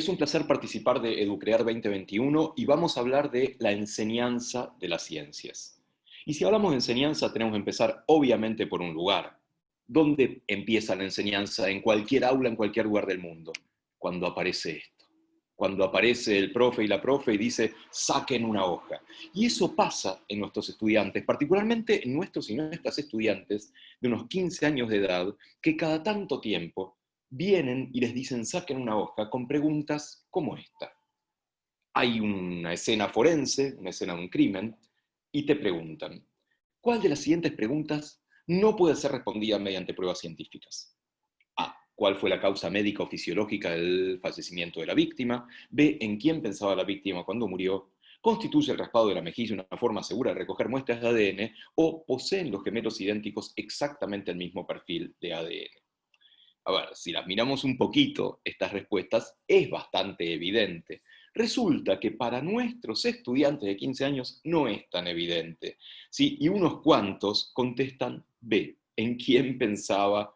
Es un placer participar de Educrear 2021 y vamos a hablar de la enseñanza de las ciencias. Y si hablamos de enseñanza, tenemos que empezar obviamente por un lugar. ¿Dónde empieza la enseñanza? En cualquier aula, en cualquier lugar del mundo. Cuando aparece esto. Cuando aparece el profe y la profe y dice, saquen una hoja. Y eso pasa en nuestros estudiantes, particularmente en nuestros y nuestras estudiantes de unos 15 años de edad, que cada tanto tiempo vienen y les dicen saquen una hoja con preguntas como esta. Hay una escena forense, una escena de un crimen, y te preguntan, ¿cuál de las siguientes preguntas no puede ser respondida mediante pruebas científicas? A. ¿Cuál fue la causa médica o fisiológica del fallecimiento de la víctima? B. ¿En quién pensaba la víctima cuando murió? ¿Constituye el raspado de la mejilla una forma segura de recoger muestras de ADN? ¿O poseen los gemelos idénticos exactamente el mismo perfil de ADN? A ver, si las miramos un poquito, estas respuestas es bastante evidente. Resulta que para nuestros estudiantes de 15 años no es tan evidente, ¿sí? Y unos cuantos contestan B, en quién pensaba,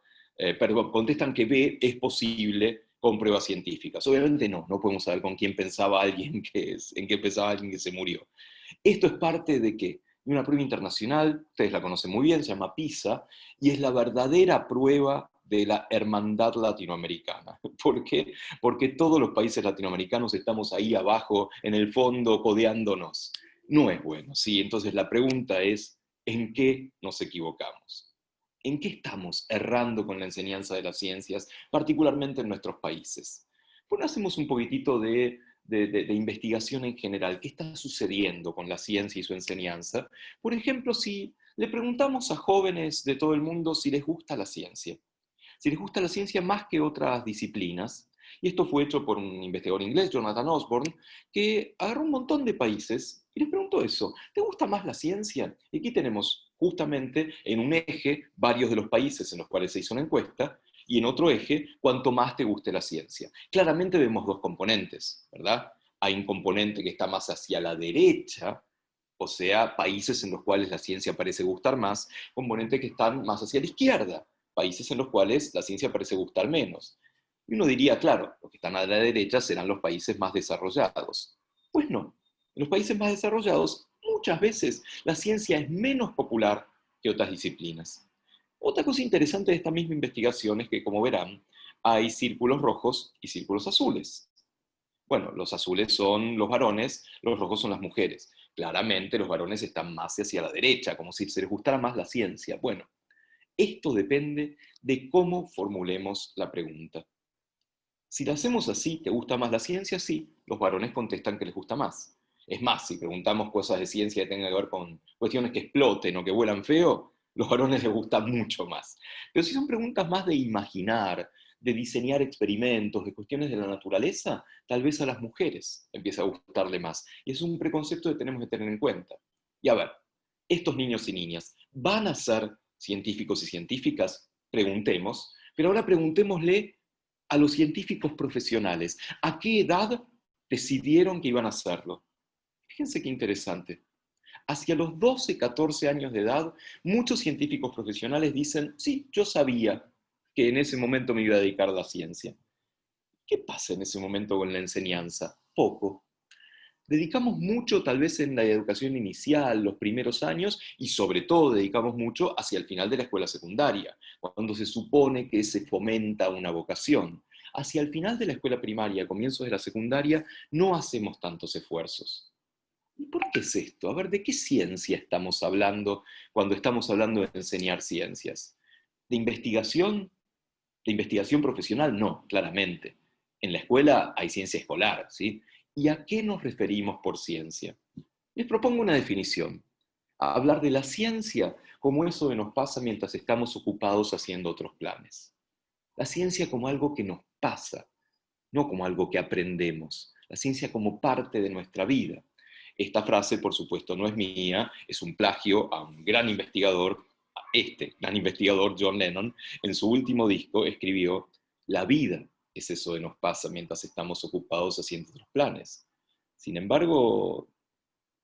contestan que B es posible con pruebas científicas. Obviamente no podemos saber con quién pensaba alguien en qué pensaba alguien que se murió. Esto es parte de qué? De una prueba internacional, ustedes la conocen muy bien, se llama PISA, y es la verdadera prueba de la hermandad latinoamericana. ¿Por qué? Porque todos los países latinoamericanos estamos ahí abajo, en el fondo, codeándonos. No es bueno, ¿sí? Entonces la pregunta es, ¿en qué nos equivocamos? ¿En qué estamos errando con la enseñanza de las ciencias, particularmente en nuestros países? Bueno, hacemos un poquitito de investigación en general. ¿Qué está sucediendo con la ciencia y su enseñanza? Por ejemplo, si le preguntamos a jóvenes de todo el mundo si les gusta la ciencia, si les gusta la ciencia más que otras disciplinas, y esto fue hecho por un investigador inglés, Jonathan Osborne, que agarró un montón de países y les preguntó eso, ¿te gusta más la ciencia? Y aquí tenemos justamente en un eje varios de los países en los cuales se hizo una encuesta, y en otro eje, cuanto más te guste la ciencia. Claramente vemos dos componentes, ¿verdad? Hay un componente que está más hacia la derecha, o sea, países en los cuales la ciencia parece gustar más, componentes que están más hacia la izquierda, países en los cuales la ciencia parece gustar menos. Y uno diría, claro, los que están a la derecha serán los países más desarrollados. Pues no, en los países más desarrollados muchas veces la ciencia es menos popular que otras disciplinas. Otra cosa interesante de esta misma investigación es que, como verán, hay círculos rojos y círculos azules. Bueno, los azules son los varones, los rojos son las mujeres. Claramente los varones están más hacia la derecha, como si se les gustara más la ciencia. Bueno, esto depende de cómo formulemos la pregunta. Si la hacemos así, ¿te gusta más la ciencia? Sí, los varones contestan que les gusta más. Es más, si preguntamos cosas de ciencia que tengan que ver con cuestiones que exploten o que vuelan feo, los varones les gusta mucho más. Pero si son preguntas más de imaginar, de diseñar experimentos, de cuestiones de la naturaleza, tal vez a las mujeres empieza a gustarle más. Y es un preconcepto que tenemos que tener en cuenta. Y a ver, estos niños y niñas, ¿van a ser científicos y científicas? Preguntemos, pero ahora preguntémosle a los científicos profesionales. ¿A qué edad decidieron que iban a hacerlo? Fíjense qué interesante. Hacia los 12, 14 años de edad, muchos científicos profesionales dicen, sí, yo sabía que en ese momento me iba a dedicar a la ciencia. ¿Qué pasa en ese momento con la enseñanza? Poco. Dedicamos mucho tal vez en la educación inicial, los primeros años, y sobre todo dedicamos mucho hacia el final de la escuela secundaria, cuando se supone que se fomenta una vocación. Hacia el final de la escuela primaria, comienzos de la secundaria, no hacemos tantos esfuerzos. ¿Y por qué es esto? A ver, ¿de qué ciencia estamos hablando cuando estamos hablando de enseñar ciencias? ¿De investigación? ¿De investigación profesional? No, claramente. En la escuela hay ciencia escolar, ¿sí? ¿Y a qué nos referimos por ciencia? Les propongo una definición. A hablar de la ciencia como eso que nos pasa mientras estamos ocupados haciendo otros planes. La ciencia como algo que nos pasa, no como algo que aprendemos. La ciencia como parte de nuestra vida. Esta frase, por supuesto, no es mía, es un plagio a un gran investigador, a este gran investigador, John Lennon. En su último disco escribió, la vida es eso que nos pasa mientras estamos ocupados haciendo otros planes. Sin embargo,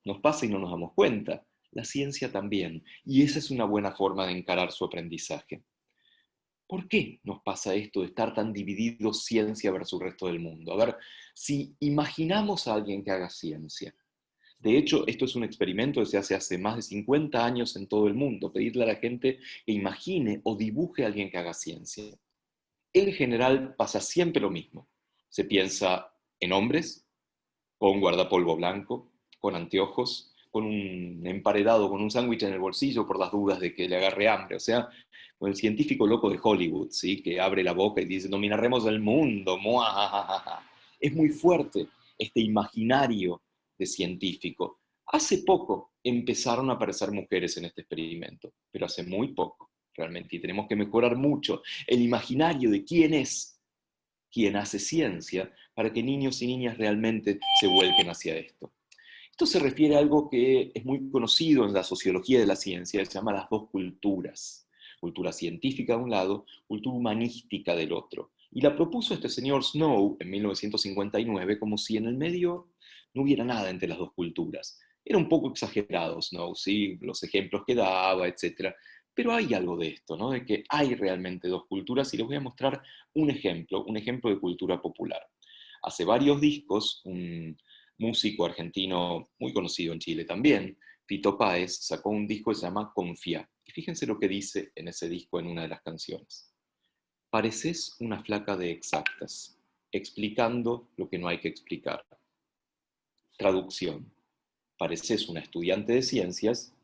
nos pasa y no nos damos cuenta. La ciencia también. Y esa es una buena forma de encarar su aprendizaje. ¿Por qué nos pasa esto de estar tan divididos ciencia versus el resto del mundo? A ver, si imaginamos a alguien que haga ciencia, de hecho, esto es un experimento que se hace hace más de 50 años en todo el mundo, pedirle a la gente que imagine o dibuje a alguien que haga ciencia. En general pasa siempre lo mismo. Se piensa en hombres, con guardapolvo blanco, con anteojos, con un emparedado, con un sándwich en el bolsillo por las dudas de que le agarre hambre. O sea, con el científico loco de Hollywood, ¿sí? Que abre la boca y dice, dominaremos el mundo. ¡Muajajaja! Es muy fuerte este imaginario de científico. Hace poco empezaron a aparecer mujeres en este experimento, pero hace muy poco, realmente, y tenemos que mejorar mucho el imaginario de quién es quien hace ciencia para que niños y niñas realmente se vuelquen hacia esto. Esto se refiere a algo que es muy conocido en la sociología de la ciencia, se llama las dos culturas. Cultura científica de un lado, cultura humanística del otro. Y la propuso este señor Snow en 1959 como si en el medio no hubiera nada entre las dos culturas. Era un poco exagerado Snow, ¿sí? Los ejemplos que daba, etc. Pero hay algo de esto, ¿no? De que hay realmente dos culturas y les voy a mostrar un ejemplo de cultura popular. Hace varios discos, un músico argentino muy conocido en Chile también, Fito Páez, sacó un disco que se llama Confía. Y fíjense lo que dice en ese disco en una de las canciones. Pareces una flaca de exactas, explicando lo que no hay que explicar. Traducción. Pareces una estudiante de ciencias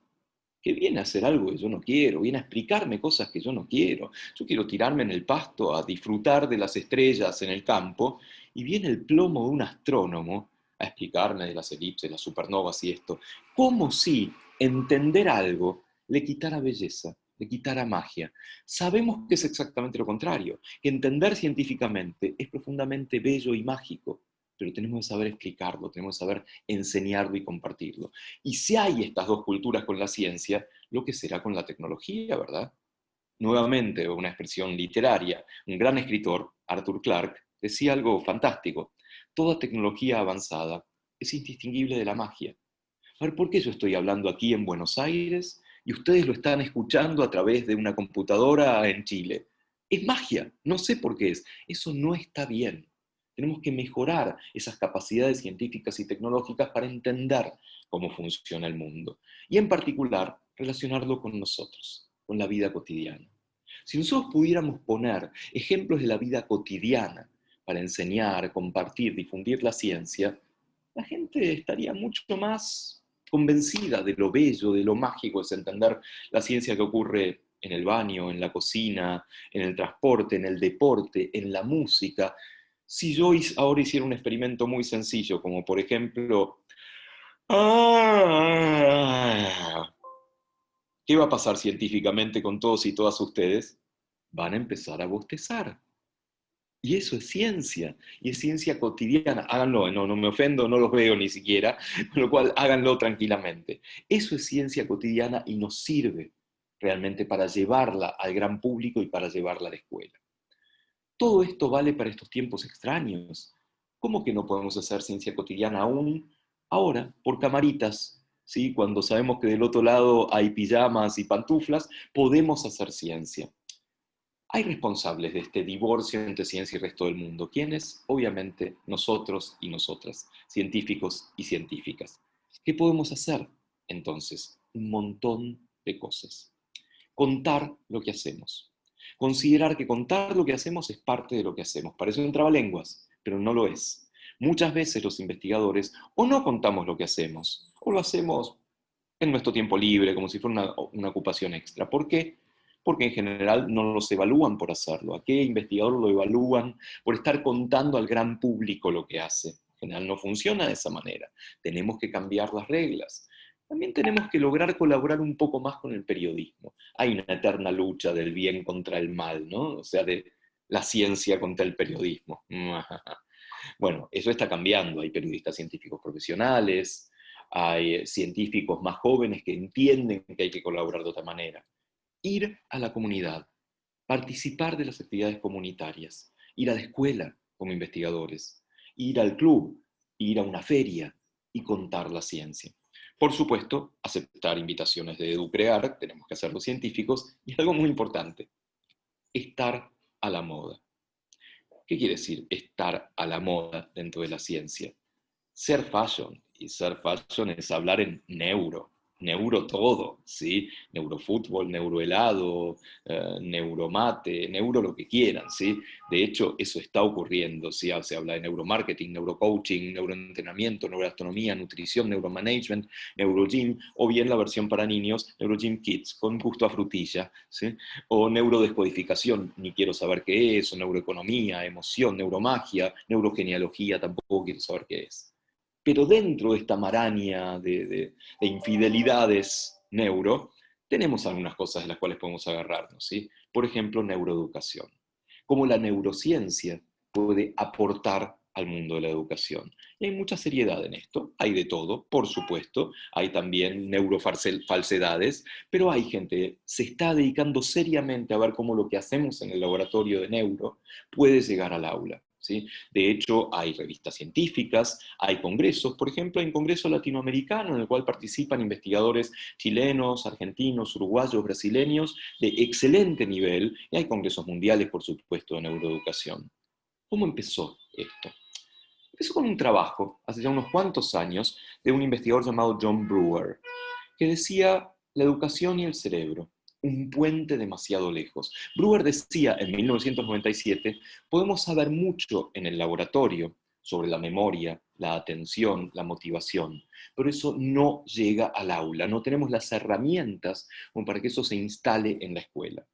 que viene a hacer algo que yo no quiero, viene a explicarme cosas que yo no quiero. Yo quiero tirarme en el pasto a disfrutar de las estrellas en el campo y viene el plomo de un astrónomo a explicarme de las elipses, las supernovas y esto, como si entender algo le quitara belleza, le quitara magia. Sabemos que es exactamente lo contrario, que entender científicamente es profundamente bello y mágico, pero tenemos que saber explicarlo, tenemos que saber enseñarlo y compartirlo. Y si hay estas dos culturas con la ciencia, lo que será con la tecnología, ¿verdad? Nuevamente, una expresión literaria, un gran escritor, Arthur Clarke, decía algo fantástico. Toda tecnología avanzada es indistinguible de la magia. A ver, ¿por qué yo estoy hablando aquí en Buenos Aires y ustedes lo están escuchando a través de una computadora en Chile? Es magia, no sé por qué es. Eso no está bien. Tenemos que mejorar esas capacidades científicas y tecnológicas para entender cómo funciona el mundo. Y en particular, relacionarlo con nosotros, con la vida cotidiana. Si nosotros pudiéramos poner ejemplos de la vida cotidiana para enseñar, compartir, difundir la ciencia, la gente estaría mucho más convencida de lo bello, de lo mágico es entender la ciencia que ocurre en el baño, en la cocina, en el transporte, en el deporte, en la música. Si yo ahora hiciera un experimento muy sencillo, como por ejemplo, ¿qué va a pasar científicamente con todos y todas ustedes? Van a empezar a bostezar. Y eso es ciencia, y es ciencia cotidiana. Háganlo, no, no me ofendo, no los veo ni siquiera, con lo cual háganlo tranquilamente. Eso es ciencia cotidiana y nos sirve realmente para llevarla al gran público y para llevarla a la escuela. Todo esto vale para estos tiempos extraños. ¿Cómo que no podemos hacer ciencia cotidiana aún ahora por camaritas? ¿Sí? Cuando sabemos que del otro lado hay pijamas y pantuflas, podemos hacer ciencia. Hay responsables de este divorcio entre ciencia y el resto del mundo. ¿Quiénes? Obviamente nosotros y nosotras, científicos y científicas. ¿Qué podemos hacer? Entonces, un montón de cosas. Contar lo que hacemos. Considerar que contar lo que hacemos es parte de lo que hacemos. Parece un trabalenguas, pero no lo es. Muchas veces los investigadores o no contamos lo que hacemos, o lo hacemos en nuestro tiempo libre, como si fuera una ocupación extra. ¿Por qué? Porque en general no los evalúan por hacerlo. ¿A qué investigador lo evalúan por estar contando al gran público lo que hace? En general no funciona de esa manera. Tenemos que cambiar las reglas. También tenemos que lograr colaborar un poco más con el periodismo. Hay una eterna lucha del bien contra el mal, ¿no? O sea, de la ciencia contra el periodismo. Bueno, eso está cambiando. Hay periodistas científicos profesionales, hay científicos más jóvenes que entienden que hay que colaborar de otra manera. Ir a la comunidad, participar de las actividades comunitarias, ir a la escuela como investigadores, ir al club, ir a una feria y contar la ciencia. Por supuesto, aceptar invitaciones de Educrear, tenemos que hacer los científicos, y algo muy importante, estar a la moda. ¿Qué quiere decir estar a la moda dentro de la ciencia? Ser fashion, y ser fashion es hablar en neuro todo, ¿sí? Neurofútbol, neurohelado, neuromate, neuro lo que quieran, ¿sí? De hecho, eso está ocurriendo, ¿sí? Se habla de neuromarketing, neurocoaching, neuroentrenamiento, neuroastronomía, nutrición, neuromanagement, neurogym, o bien la versión para niños, neurogym kids, con gusto a frutilla, ¿sí? O neurodescodificación, ni quiero saber qué es, o neuroeconomía, emoción, neuromagia, neurogenealogía, tampoco quiero saber qué es. Pero dentro de esta maraña de infidelidades neuro, tenemos algunas cosas de las cuales podemos agarrarnos, ¿sí? Por ejemplo, neuroeducación. Cómo la neurociencia puede aportar al mundo de la educación. Y hay mucha seriedad en esto, hay de todo, por supuesto, hay también neurofalsedades, pero hay gente que se está dedicando seriamente a ver cómo lo que hacemos en el laboratorio de neuro puede llegar al aula. ¿Sí? De hecho, hay revistas científicas, hay congresos, por ejemplo, hay un congreso latinoamericano en el cual participan investigadores chilenos, argentinos, uruguayos, brasileños de excelente nivel, y hay congresos mundiales, por supuesto, de neuroeducación. ¿Cómo empezó esto? Empezó con un trabajo, hace ya unos cuantos años, de un investigador llamado John Brewer, que decía la educación y el cerebro, un puente demasiado lejos. Brewer decía en 1997, podemos saber mucho en el laboratorio sobre la memoria, la atención, la motivación, pero eso no llega al aula, no tenemos las herramientas como para que eso se instale en la escuela.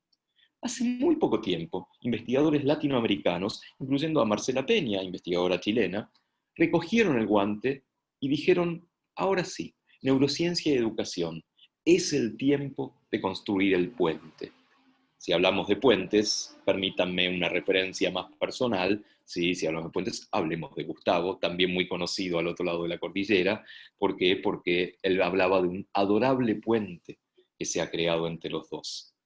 Hace muy poco tiempo, investigadores latinoamericanos, incluyendo a Marcela Peña, investigadora chilena, recogieron el guante y dijeron, ahora sí, neurociencia y educación, es el tiempo de construir el puente. Si hablamos de puentes, permítanme una referencia más personal, ¿sí? Si hablamos de puentes, hablemos de Gustavo, también muy conocido al otro lado de la cordillera. ¿Por qué? Porque él hablaba de un adorable puente que se ha creado entre los dos.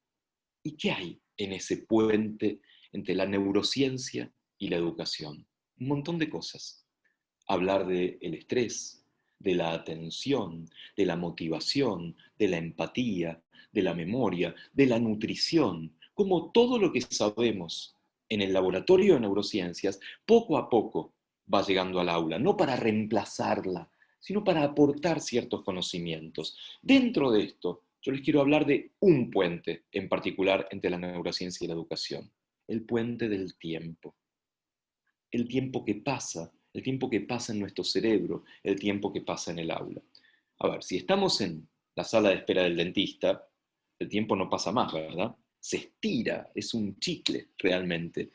¿Y qué hay en ese puente entre la neurociencia y la educación? Un montón de cosas. Hablar del estrés, de la atención, de la motivación, de la empatía, de la memoria, de la nutrición, como todo lo que sabemos en el laboratorio de neurociencias, poco a poco va llegando al aula, no para reemplazarla, sino para aportar ciertos conocimientos. Dentro de esto, yo les quiero hablar de un puente en particular entre la neurociencia y la educación, el puente del tiempo. El tiempo que pasa en nuestro cerebro, el tiempo que pasa en el aula. A ver, si estamos en la sala de espera del dentista, el tiempo no pasa más, ¿verdad? Se estira, es un chicle realmente.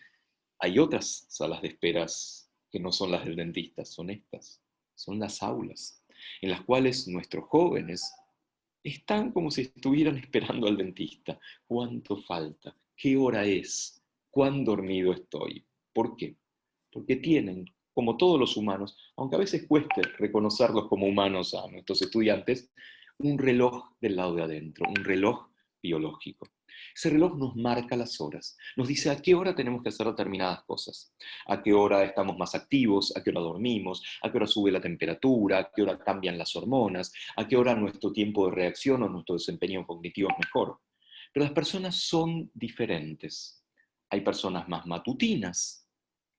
Hay otras salas de esperas que no son las del dentista, son estas, son las aulas, en las cuales nuestros jóvenes están como si estuvieran esperando al dentista. ¿Cuánto falta? ¿Qué hora es? ¿Cuán dormido estoy? ¿Por qué? Porque tienen, como todos los humanos, aunque a veces cueste reconocerlos como humanos a nuestros estudiantes, un reloj del lado de adentro, un reloj biológico. Ese reloj nos marca las horas, nos dice a qué hora tenemos que hacer determinadas cosas, a qué hora estamos más activos, a qué hora dormimos, a qué hora sube la temperatura, a qué hora cambian las hormonas, a qué hora nuestro tiempo de reacción o nuestro desempeño cognitivo es mejor. Pero las personas son diferentes. Hay personas más matutinas,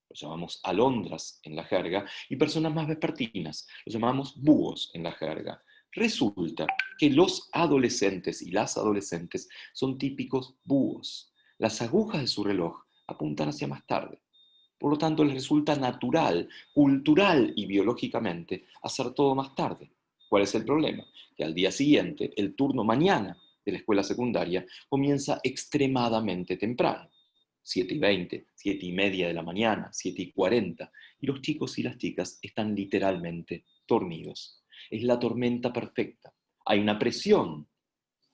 lo llamamos alondras en la jerga, y personas más vespertinas, lo llamamos búhos en la jerga. Resulta que los adolescentes y las adolescentes son típicos búhos. Las agujas de su reloj apuntan hacia más tarde. Por lo tanto, les resulta natural, cultural y biológicamente hacer todo más tarde. ¿Cuál es el problema? Que al día siguiente, el turno mañana de la escuela secundaria comienza extremadamente temprano. 7:20, 7:30 de la mañana, 7:40, y los chicos y las chicas están literalmente dormidos. Es la tormenta perfecta. Hay una presión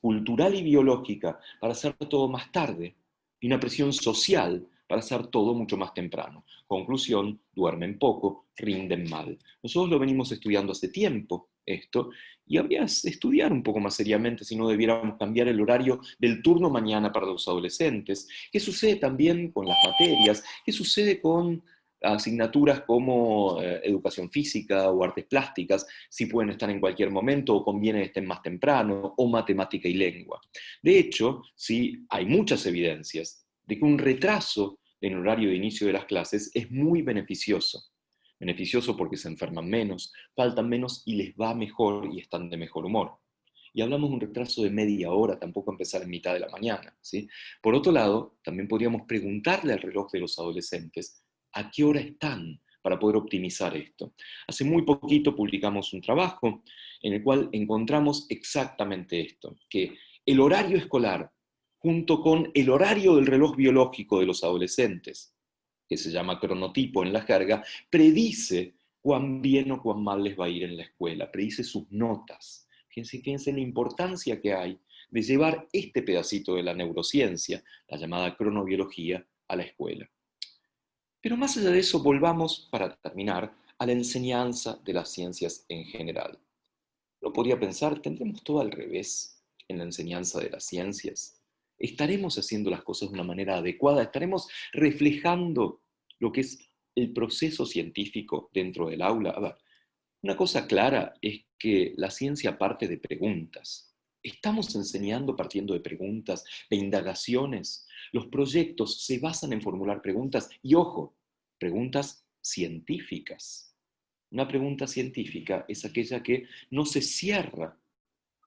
cultural y biológica para hacer todo más tarde, y una presión social para hacer todo mucho más temprano. Conclusión, duermen poco, rinden mal. Nosotros lo venimos estudiando hace tiempo, esto, y habría que estudiar un poco más seriamente si no debiéramos cambiar el horario del turno mañana para los adolescentes. ¿Qué sucede también con las materias? ¿Qué sucede con asignaturas como educación física o artes plásticas, si pueden estar en cualquier momento o conviene que estén más temprano, o matemática y lengua? De hecho, sí, hay muchas evidencias de que un retraso en el horario de inicio de las clases es muy beneficioso. Beneficioso porque se enferman menos, faltan menos y les va mejor y están de mejor humor. Y hablamos de un retraso de media hora, tampoco empezar en mitad de la mañana, ¿sí? Por otro lado, también podríamos preguntarle al reloj de los adolescentes a qué hora están para poder optimizar esto. Hace muy poquito publicamos un trabajo en el cual encontramos exactamente esto, que el horario escolar, junto con el horario del reloj biológico de los adolescentes, que se llama cronotipo en la jerga, predice cuán bien o cuán mal les va a ir en la escuela, predice sus notas. Fíjense la importancia que hay de llevar este pedacito de la neurociencia, la llamada cronobiología, a la escuela. Pero más allá de eso, volvamos, para terminar, a la enseñanza de las ciencias en general. Uno podría pensar, ¿tendremos todo al revés en la enseñanza de las ciencias? ¿Estaremos haciendo las cosas de una manera adecuada? ¿Estaremos reflejando lo que es el proceso científico dentro del aula? A ver, una cosa clara es que la ciencia parte de preguntas. Estamos enseñando partiendo de preguntas, de indagaciones. Los proyectos se basan en formular preguntas y, ojo, preguntas científicas. Una pregunta científica es aquella que no se cierra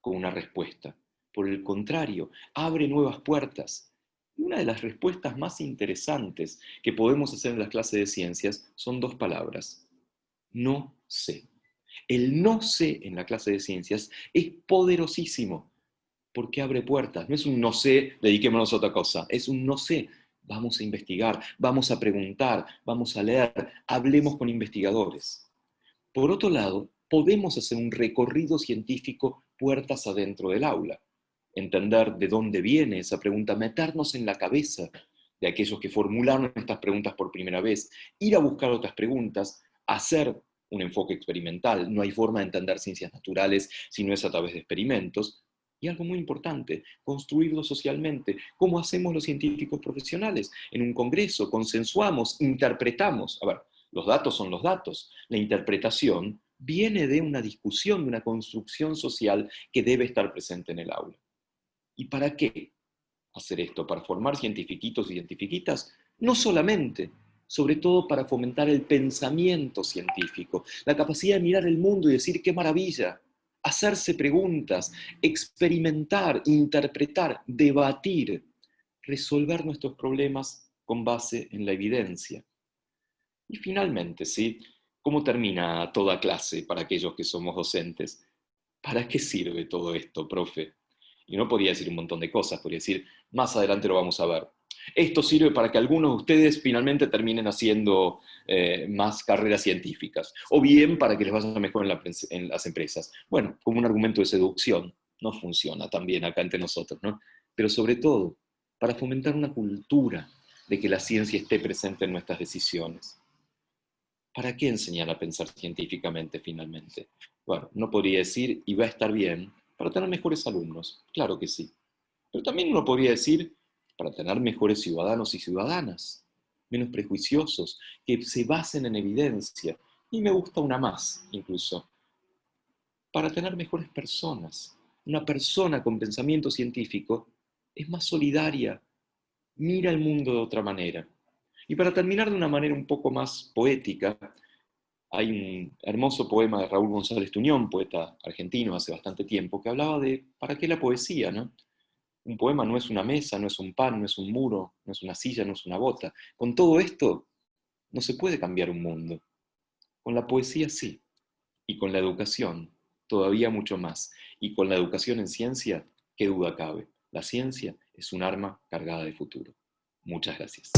con una respuesta. Por el contrario, abre nuevas puertas. Y una de las respuestas más interesantes que podemos hacer en las clases de ciencias son dos palabras. No sé. El no sé en la clase de ciencias es poderosísimo porque abre puertas. No es un no sé, dediquémonos a otra cosa. Es un no sé. Vamos a investigar, vamos a preguntar, vamos a leer, hablemos con investigadores. Por otro lado, podemos hacer un recorrido científico puertas adentro del aula, entender de dónde viene esa pregunta, meternos en la cabeza de aquellos que formularon estas preguntas por primera vez, ir a buscar otras preguntas, hacer un enfoque experimental. No hay forma de entender ciencias naturales si no es a través de experimentos. Y algo muy importante, construirlo socialmente. ¿Cómo hacemos los científicos profesionales? En un congreso, consensuamos, interpretamos. A ver, los datos son los datos. La interpretación viene de una discusión, de una construcción social que debe estar presente en el aula. ¿Y para qué hacer esto? ¿Para formar cientifiquitos y cientifiquitas? No solamente, sobre todo para fomentar el pensamiento científico, la capacidad de mirar el mundo y decir qué maravilla, hacerse preguntas, experimentar, interpretar, debatir, resolver nuestros problemas con base en la evidencia. Y finalmente, ¿sí? ¿Cómo termina toda clase para aquellos que somos docentes? ¿Para qué sirve todo esto, profe? Y no podría decir un montón de cosas, podría decir, más adelante lo vamos a ver. Esto sirve para que algunos de ustedes finalmente terminen haciendo más carreras científicas, o bien para que les vaya mejor en las empresas. Bueno, como un argumento de seducción, no funciona tan bien acá entre nosotros, ¿no? Pero sobre todo, para fomentar una cultura de que la ciencia esté presente en nuestras decisiones. ¿Para qué enseñar a pensar científicamente finalmente? Bueno, no podría decir, y va a estar bien, para tener mejores alumnos, claro que sí. Pero también uno podría decir, para tener mejores ciudadanos y ciudadanas, menos prejuiciosos, que se basen en evidencia. Y me gusta una más, incluso, para tener mejores personas. Una persona con pensamiento científico es más solidaria, mira el mundo de otra manera. Y para terminar de una manera un poco más poética, hay un hermoso poema de Raúl González Tuñón, poeta argentino hace bastante tiempo, que hablaba de ¿para qué la poesía, no? Un poema no es una mesa, no es un pan, no es un muro, no es una silla, no es una bota. Con todo esto no se puede cambiar un mundo. Con la poesía sí, y con la educación todavía mucho más. Y con la educación en ciencia, qué duda cabe. La ciencia es un arma cargada de futuro. Muchas gracias.